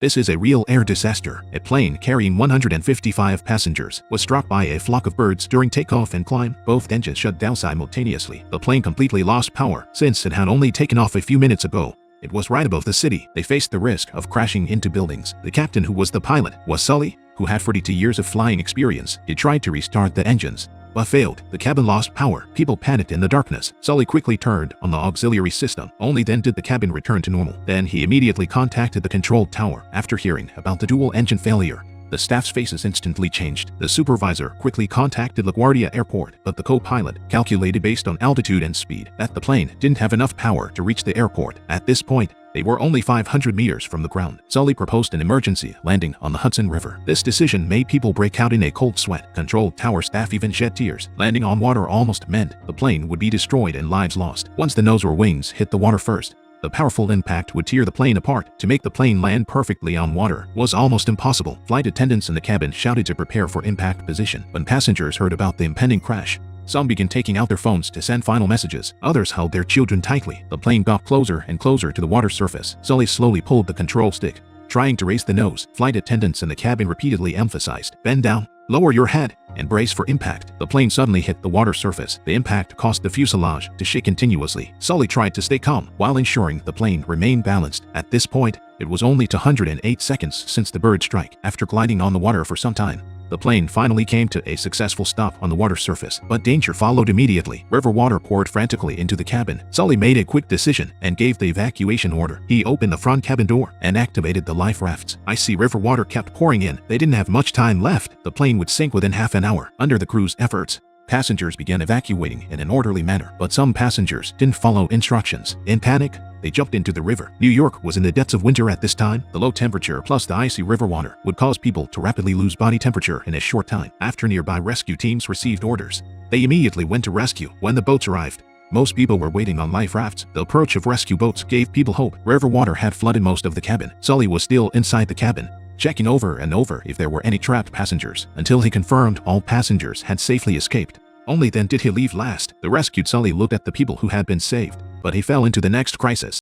This is a real air disaster. A plane carrying 155 passengers was struck by a flock of birds during takeoff and climb. Both engines shut down simultaneously. The plane completely lost power since it had only taken off a few minutes ago. It was right above the city. They faced the risk of crashing into buildings. The captain, who was the pilot, was Sully, who had 42 years of flying experience. He tried to restart the engines, but failed. The cabin lost power. People panicked in the darkness. Sully quickly turned on the auxiliary system. Only then did the cabin return to normal. Then he immediately contacted the control tower. After hearing about the dual engine failure, the staff's faces instantly changed. The supervisor quickly contacted LaGuardia Airport, but the co-pilot calculated based on altitude and speed that the plane didn't have enough power to reach the airport. At this point, they were only 500 meters from the ground. Sully proposed an emergency landing on the Hudson River. This decision made people break out in a cold sweat. Control tower staff even shed tears. Landing on water almost meant the plane would be destroyed and lives lost. Once the nose or wings hit the water first, the powerful impact would tear the plane apart. To make the plane land perfectly on water was almost impossible. Flight attendants in the cabin shouted to prepare for impact position. When passengers heard about the impending crash, some began taking out their phones to send final messages. Others held their children tightly. The plane got closer and closer to the water surface. Sully slowly pulled the control stick, trying to raise the nose. Flight attendants in the cabin repeatedly emphasized, "Bend down, lower your head, and brace for impact." The plane suddenly hit the water surface. The impact caused the fuselage to shake continuously. Sully tried to stay calm while ensuring the plane remained balanced. At this point, it was only 208 seconds since the bird strike. After gliding on the water for some time, the plane finally came to a successful stop on the water surface, but danger followed immediately. River water poured frantically into the cabin. Sully made a quick decision and gave the evacuation order. He opened the front cabin door and activated the life rafts. Icy river water kept pouring in. They didn't have much time left. The plane would sink within half an hour. Under the crew's efforts, passengers began evacuating in an orderly manner, but some passengers didn't follow instructions. In panic, they jumped into the river. New York was in the depths of winter at this time. The low temperature plus the icy river water would cause people to rapidly lose body temperature in a short time. After nearby rescue teams received orders, they immediately went to rescue. When the boats arrived, most people were waiting on life rafts. The approach of rescue boats gave people hope. River water had flooded most of the cabin. Sully was still inside the cabin, checking over and over if there were any trapped passengers, until he confirmed all passengers had safely escaped. Only then did he leave last. The rescued Sully looked at the people who had been saved, but he fell into the next crisis.